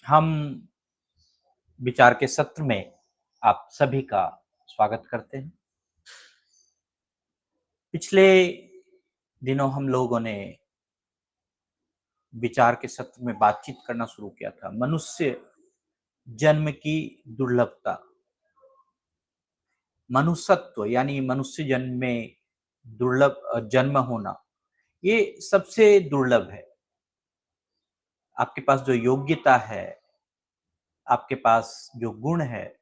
हम विचार के सत्र में आप सभी का स्वागत करते हैं। पिछले दिनों हम लोगों ने विचार के सत्र में बातचीत करना शुरू किया था। मनुष्य जन्म की दुर्लभता, मनुष्यत्व यानी मनुष्य जन्म में दुर्लभ जन्म होना, ये सबसे दुर्लभ है। आपके पास जो योग्यता है, आपके पास जो गुण है,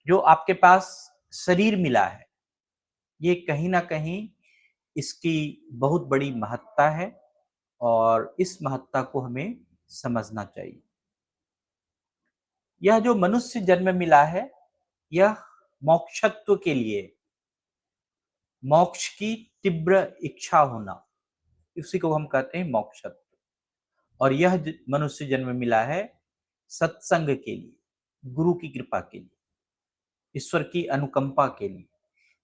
जो आपके पास शरीर मिला है, ये कहीं न कहीं इसकी बहुत बड़ी महत्ता है और इस महत्ता को हमें समझना चाहिए। यह जो मनुष्य जन्म मिला है, यह मोक्षत्व के लिए, मोक्ष की तीव्र इच्छा होना, इसी को हम कहते हैं मोक्षत्व। और यह मनुष्य जन्म मिला है सत्संग के लिए, गुरु की कृपा के लिए, ईश्वर की अनुकंपा के लिए।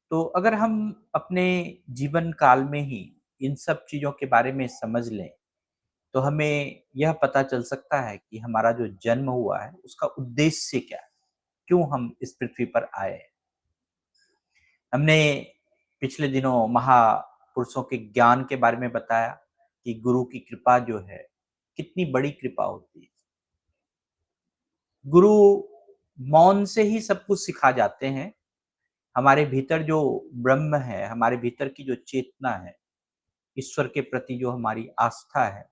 तो अगर हम अपने जीवन काल में ही इन सब चीज़ों के बारे में समझ लें, तो हमें यह पता चल सकता है कि हमारा जो जन्म हुआ है, उसका उद्देश्य क्या है? क्यों हम इस पृथ्वी पर आए हैं? हमने पिछले दिनों महापुरुषों के ज्ञान के बारे में बताया कि गुरु की कृपा जो है, कितनी बड़ी कृपा होती है। गुरु मौन से ही सब कुछ सिखा जाते हैं। हमारे भीतर जो ब्रह्म है, हमारे भीतर की जो चेतना है, ईश्वर के प्रति जो हमारी आस्था है,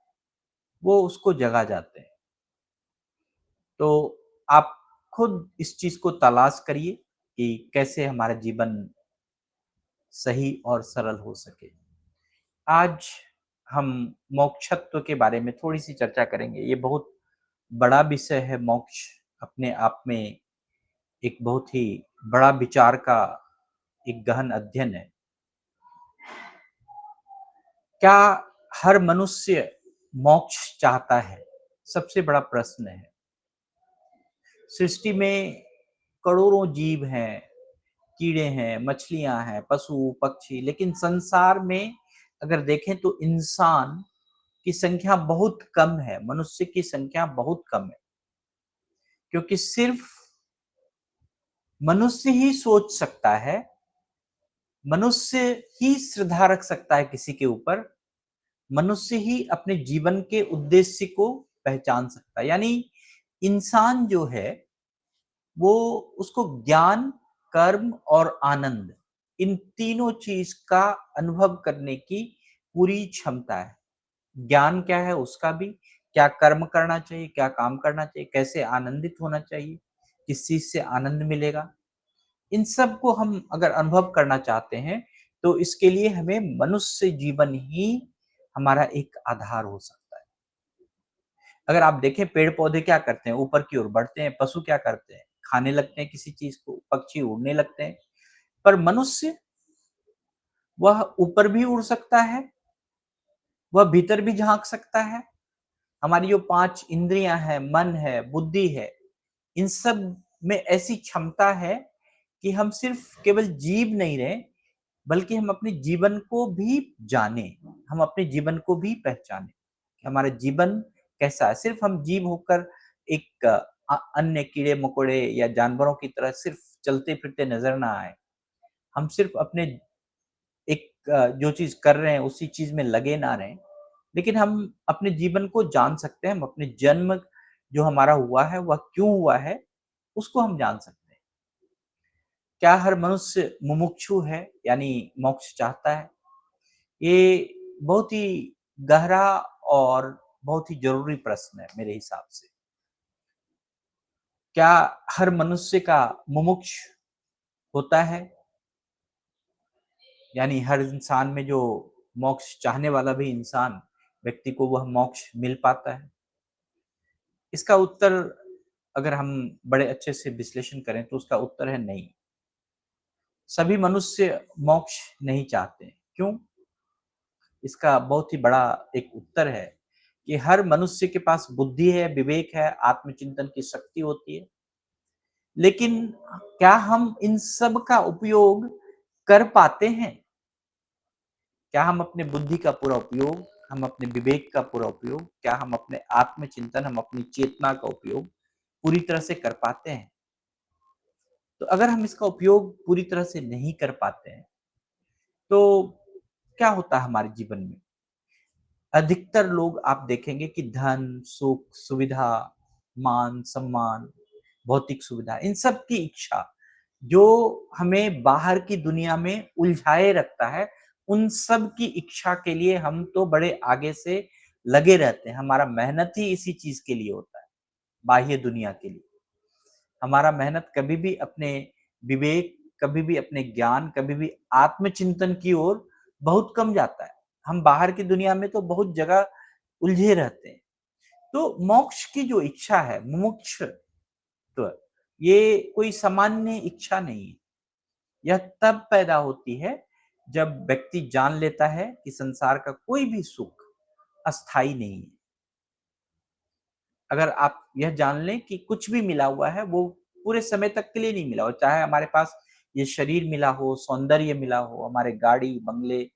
वो उसको जगा जाते हैं। तो आप खुद इस चीज़ को तलाश करिए कि कैसे हमारा जीवन सही और सरल हो सके। आज हम मोक्षत्व के बारे में थोड़ी-सी चर्चा करेंगे। ये बहुत बड़ा विषय है मोक्ष, अपने आप में एक बहुत ही बड़ा विचार का एक गहन अध्ययन है। क्या हर मनुष्य मोक्ष चाहता है? सबसे बड़ा प्रश्न है। सृष्टि में करोड़ों जीव हैं, कीड़े हैं, मछलियाँ हैं, पशु-पक्षी, लेकिन संसार में अगर देखें तो इंसान की संख्या बहुत कम है, मनुष्य की संख्या बहुत कम है। क्योंकि सिर्फ़ मनुष्य ही सोच सकता है, मनुष्य ही श्रद्धा रख सकता है किसी के ऊपर, मनुष्य ही अपने जीवन के उद्देश्य को पहचान सकता है। यानी इंसान जो है, वो उसको ज्ञान, कर्म और आनंद, इन तीनों चीज़ का अनुभव करने की पूरी क्षमता है। ज्ञान क्या है उसका भी, क्या कर्म करना चाहिए, क्या काम करना चाहिए, कैसे आनंदित होना चाहिए, किस चीज़ से आनंद मिलेगा। इन सब को हम अगर अनुभव करना चाहते हैं, तो इसके लिए हमें मनुष्य जीवन ही हमारा एक आधार हो सकता है। अगर आप देखें पेड़-पौधे क्या करते हैं, ऊपर की ओर बढ़ते हैं, पशु क्या करते हैं, खाने लगते हैं किसी चीज़ को, पक्षी उड़ने लगते हैं। पर मनुष्य, वह ऊपर भी उड़ सकता है, वह भीतर भी झाँक सकता है। हमारी जो 5 इंद्रियाँ हैं, मन है, बुद्धि है, इन सब में ऐसी क्षमता है कि हम सिर्फ़ केवल जीव नहीं रहे, बल्कि हम अपने जीवन को भी जानें, हम अपने जीवन को भी पहचानें, कि हमारा जीवन कैसा है। सिर्फ़ हम जीव होकर एक अन्य कीड़े-मकोड़े या जानवरों की तरह सिर्फ़ चलते-फिरते नज़र ना आएँ। हम सिर्फ़ अपने एक जो चीज़ कर रहे हैं, उसी चीज़ में लगे ना रहें, लेकिन हम अपने जीवन को जान सकते हैं, हम अपने जन्म जो हमारा हुआ है, वह क्यों हुआ है, उसको हम जान सकते हैं। क्या हर मनुष्य मुमुक्षु है, यानी मोक्ष चाहता है? ये बहुत ही गहरा और बहुत ही ज़रूरी प्रश्न है मेरे हिसाब से। क्या हर मनुष्य का मुमुक्ष होता है? यानी हर इंसान में जो मोक्ष चाहने वाला भी इंसान व्यक्ति को वह मोक्ष मिल पाता है? इसका उत्तर अगर हम बड़े अच्छे से विश्लेषण करें तो उसका उत्तर है नहीं। सभी मनुष्य मोक्ष नहीं चाहते हैं। क्यों? इसका बहुत ही बड़ा एक उत्तर है कि हर मनुष्य के पास बुद्धि है, विवेक है, आत्मचिंतन की शक्ति होती है। लेकिन क्या हम इन सब का उपयोग कर पाते हैं? क्या हम अपने बुद्धि का पूरा उपयोग हम अपने विवेक का पूरा उपयोग, क्या हम अपने आत्मचिंतन, हम अपनी चेतना का उपयोग पूरी तरह से कर पाते हैं? तो अगर हम इसका उपयोग पूरी तरह से नहीं कर पाते हैं, तो क्या होता है हमारे जीवन में? अधिकतर लोग आप देखेंगे कि धन, सुख, सुविधा, मान, सम्मान, भौतिक सुविधा, इन सब की इच्छा, जो हमें बाहर की दुनिया में उलझाए रखता है, उन सब की इच्छा के लिए हम तो बड़े आगे से लगे रहते हैं। हमारा मेहनत ही इसी चीज़ के लिए होता है, बाह्य दुनिया के लिए। हमारा मेहनत कभी भी अपने विवेक, कभी भी अपने ज्ञान, कभी भी आत्मचिंतन की ओर बहुत कम जाता है। हम बाहर की दुनिया में तो बहुत जगह उलझे रहते हैं। तो मोक्ष की जो इच्छा है, मुमुक्षुत्व, ये कोई सामान्य इच्छा नहीं है। यह तब पैदा होती है जब व्यक्ति जान लेता है कि संसार का कोई भी सुख अस्थाई नहीं है। अगर आप यह जान लें कि कुछ भी मिला हुआ है वो पूरे समय तक के लिए नहीं मिला हो, चाहे हमारे पास ये शरीर मिला हो, सौंदर्य मिला हो, हमारे गाड़ी, बंगले,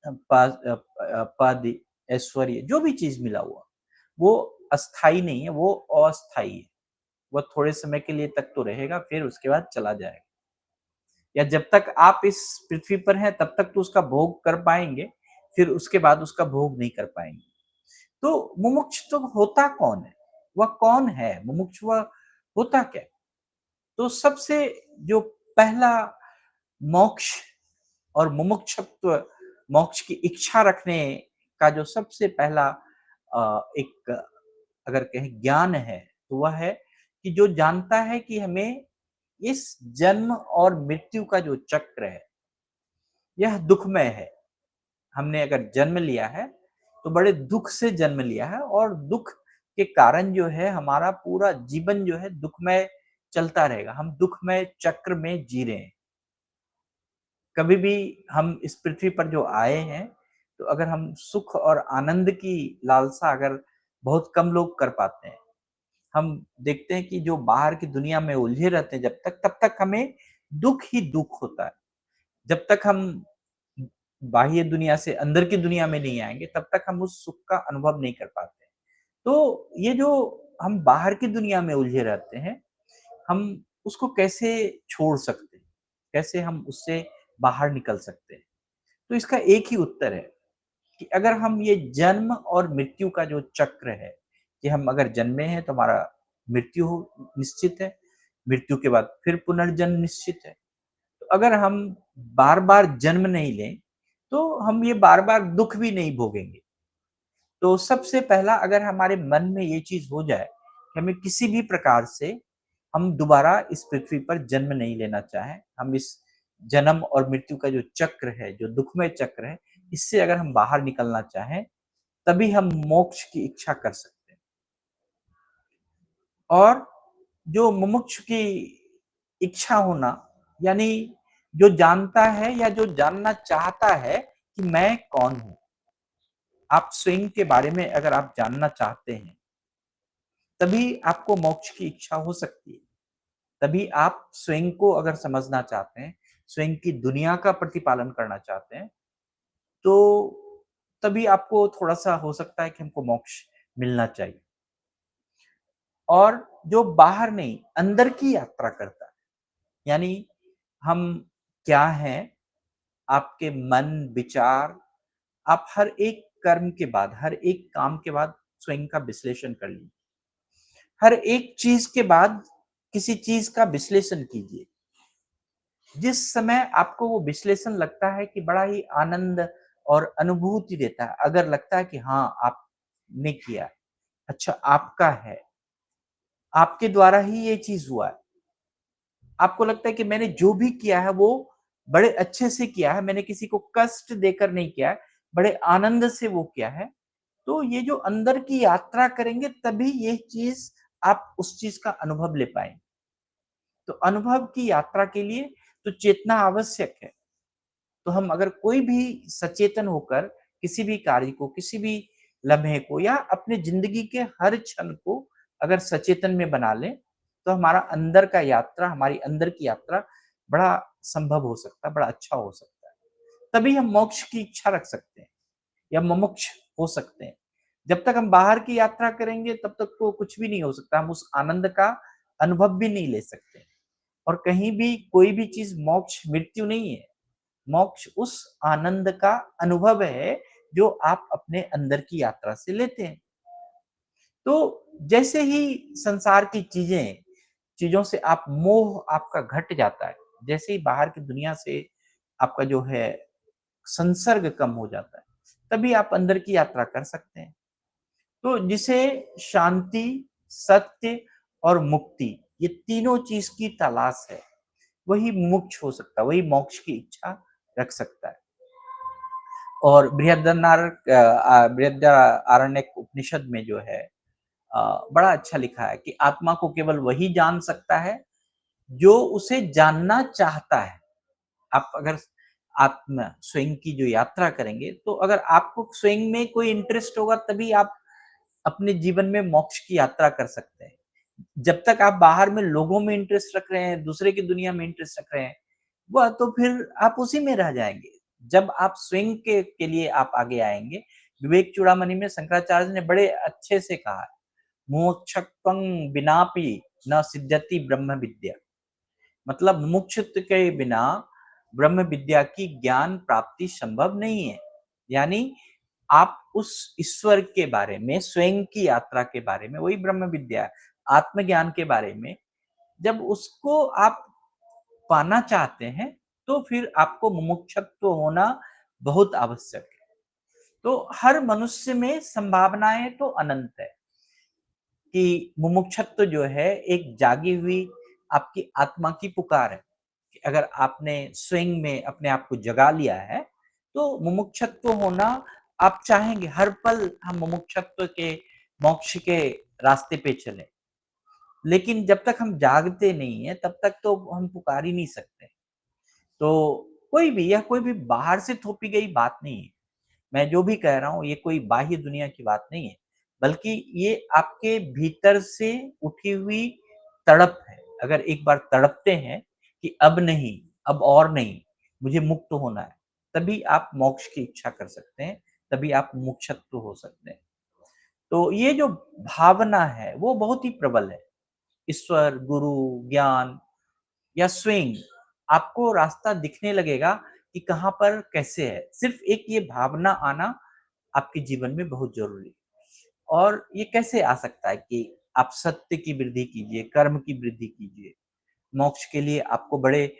पद, ऐश्वर्य, जो भी चीज़ मिला हुआ, वो अस्थाई नहीं है, वो अस्थाई है। वो थोड़े समय के लिए तक तो रहेगा, फिर उसके बाद चला जाएगा। या जब तक आप इस पृथ्वी पर हैं तब तक तो उसका भोग कर पाएँगे, फिर उसके बाद उसका भोग नहीं कर पाएँगे। तो मुमुक्ष तो होता कौन है? वह कौन है? मुमुक्ष वह होता क्या है? तो सबसे जो पहला मोक्ष और मुमुक्षुत्व, मोक्ष की इच्छा रखने का जो सबसे पहला एक अगर कहें ज्ञान है, तो वह है कि जो जानता है कि हमें इस जन्म और मृत्यु का जो चक्र है, यह दुखमय है। हमने अगर जन्म लिया है, तो बड़े दुःख से जन्म लिया है और दुःख के कारण जो है हमारा पूरा जीवन जो है दुःखमय चलता रहेगा। हम दुःखमय चक्र में जी रहे हैं। कभी भी हम इस पृथ्वी पर जो आए हैं, तो अगर हम सुख और आनंद की लालसा अगर बहुत कम लोग कर पाते हैं। हम देखते हैं कि जो बाहर की दुनिया में उलझे रहते हैं जब तक, तब तक हमें दुःख ही दुःख होता है। जब तक हम बाह्य दुनिया से अंदर की दुनिया में नहीं आएँगे, तब तक हम उस सुख का अनुभव नहीं कर पाते। तो ये जो हम बाहर की दुनिया में उलझे रहते हैं, हम उसको कैसे छोड़ सकते हैं? कैसे हम उससे बाहर निकल सकते हैं? तो इसका एक ही उत्तर है कि अगर हम ये जन्म और मृत्यु का जो चक्र है, कि हम अगर जन्मे हैं तो हमारा मृत्यु हो निश्चित है, मृत्यु के बाद फिर पुनर्जन्म निश्चित है। तो अगर हम बार-बार जन्म नहीं लें, तो हम ये बार-बार दुःख भी नहीं भोगेंगे। तो सबसे पहला अगर हमारे मन में ये चीज़ हो जाए कि हमें किसी भी प्रकार से हम दोबारा इस पृथ्वी पर जन्म नहीं लेना चाहें, हम इस जन्म और मृत्यु का जो चक्र है, जो दुःखमय चक्र है, इससे अगर हम बाहर निकलना चाहें, तभी हम मोक्ष की इच्छा कर सकते हैं। और जो मुमुक्ष की इच्छा होना, यानी जो जानता है या जो जानना चाहता है कि मैं कौन हूँ? आप स्वयं के बारे में अगर आप जानना चाहते हैं, तभी आपको मोक्ष की इच्छा हो सकती है। तभी आप स्वयं को अगर समझना चाहते हैं, स्वयं की दुनिया का प्रतिपालन करना चाहते हैं, तो तभी आपको थोड़ा-सा हो सकता है कि हमको मोक्ष मिलना चाहिए। और जो बाहर नहीं, अंदर की यात्रा करता है, यानी हम क्या हैं, आपके मन, विचार, आप हर एक कर्म के बाद, हर एक काम के बाद स्वयं का विश्लेषण कर लीजिए। हर एक चीज़ के बाद किसी चीज़ का विश्लेषण कीजिए। जिस समय आपको वो विश्लेषण लगता है कि बड़ा ही आनंद और अनुभूति देता है, अगर लगता है कि हाँ, आपने किया है, अच्छा आपका है, आपके द्वारा ही ये चीज़ हुआ है। आपको लगता है कि मैंने जो भी किया है वो बड़े अच्छे से किया है, मैंने किसी को कष्ट देकर नहीं किया है, बड़े आनंद से वो किया है। तो ये जो अंदर की यात्रा करेंगे तभी ये चीज़ आप उस चीज़ का अनुभव ले पाएँगे। तो अनुभव की यात्रा के लिए तो चेतना आवश्यक है। तो हम अगर कोई भी सचेतन होकर किसी भी कार्य को, किसी भी लम्हे को या अपने ज़िंदगी के हर क्षण को अगर सचेतन में बना लें, तो हमारा अंदर का यात्रा, हमारी अंदर की यात्रा बड़ा संभव हो सकता है, बड़ा अच्छा हो सकता है। तभी हम मोक्ष की इच्छा रख सकते हैं या मुमुक्ष हो सकते हैं। जब तक हम बाहर की यात्रा करेंगे तब तक तो कुछ भी नहीं हो सकता, हम उस आनंद का अनुभव भी नहीं ले सकते। और कहीं भी कोई भी चीज़ मोक्ष मृत्यु नहीं है, मोक्ष उस आनंद का अनुभव है जो आप अपने अंदर की यात्रा से लेते हैं। तो जैसे ही संसार की चीज़ों से आप मोह आपका घट जाता है, जैसे ही बाहर की दुनिया से आपका जो है संसर्ग कम हो जाता है, तभी आप अंदर की यात्रा कर सकते हैं। तो जिसे शांति, सत्य और मुक्ति ये तीनों चीज़ की तलाश है, वही मोक्ष हो सकता है, वही मोक्ष की इच्छा रख सकता है। और बृहदारण्यक उपनिषद में जो है बड़ा अच्छा लिखा है कि आत्मा को केवल वही जान सकता है जो उसे जानना चाहता है। आप अगर आत्मा स्वयं की जो यात्रा करेंगे, तो अगर आपको स्वयं में कोई इंटरेस्ट होगा तभी आप अपने जीवन में मोक्ष की यात्रा कर सकते हैं। जब तक आप बाहर में लोगों में इंटरेस्ट रख रहे हैं, दूसरे की दुनिया में इंटरेस्ट रख रहे हैं, वह तो फिर आप उसी में रह जाएँगे। जब आप स्वयं के लिए आप आगे आएँगे, विवेक चूड़ामणि में शंकराचार्य ने बड़े अच्छे से कहा है, मुमुक्षुत्वं विनापि न सिद्ध्यति ब्रह्म विद्या। मतलब मुमुक्षुत्व के बिना ब्रह्म विद्या की ज्ञान प्राप्ति संभव नहीं है। यानी आप उस ईश्वर के बारे में, स्वयं की यात्रा के बारे में, वही ब्रह्म विद्या है, आत्मज्ञान के बारे में जब उसको आप पाना चाहते हैं, तो फिर आपको मुमुक्षुत्व होना बहुत आवश्यक है। तो हर मनुष्य में संभावनाएँ तो अनंत है कि मुमुक्षुत्व जो है एक जागी हुई आपकी आत्मा की पुकार है। कि अगर आपने स्वयं में अपने आप को जगा लिया है, तो मुमुक्षुत्व होना आप चाहेंगे हर पल हम मुमुक्षुत्व के मोक्ष के रास्ते पे चलें। लेकिन जब तक हम जागते नहीं हैं, तब तक तो हम पुकार ही नहीं सकते। तो कोई भी बाहर से थोपी गई बात नहीं है। मैं जो भी कह रहा हूँ ये कोई बाह्य दुनिया की बात नहीं है, बल्कि ये आपके भीतर से उठी हुई तड़प है। अगर एक बार तड़पते हैं कि अब नहीं, अब और नहीं, मुझे मुक्त होना है, तभी आप मोक्ष की इच्छा कर सकते हैं, तभी आप मुमुक्षुत्व हो सकते हैं। तो ये जो भावना है, वो बहुत ही प्रबल है। ईश्वर, गुरु, ज्ञान या स्वयं आपको रास्ता दिखने लगेगा कि कहाँ पर कैसे है। सिर्फ एक ये भावना आना आपके जीवन में बहुत ज़रूरी है। और ये कैसे आ सकता है कि आप सत्य की वृद्धि कीजिए, कर्म की वृद्धि कीजिए। मोक्ष के लिए आपको बड़े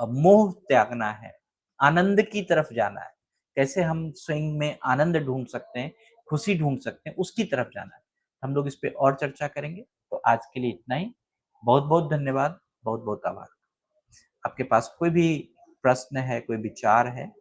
मोह त्यागना है, आनंद की तरफ जाना है। कैसे हम स्वयं में आनंद ढूँढ सकते हैं, खुशी ढूँढ सकते हैं, उसकी तरफ जाना है। हम लोग इस पे और चर्चा करेंगे। तो आज के लिए इतना ही। बहुत-बहुत धन्यवाद, बहुत-बहुत आभार। आपके पास कोई भी प्रश्न है, कोई विचार है,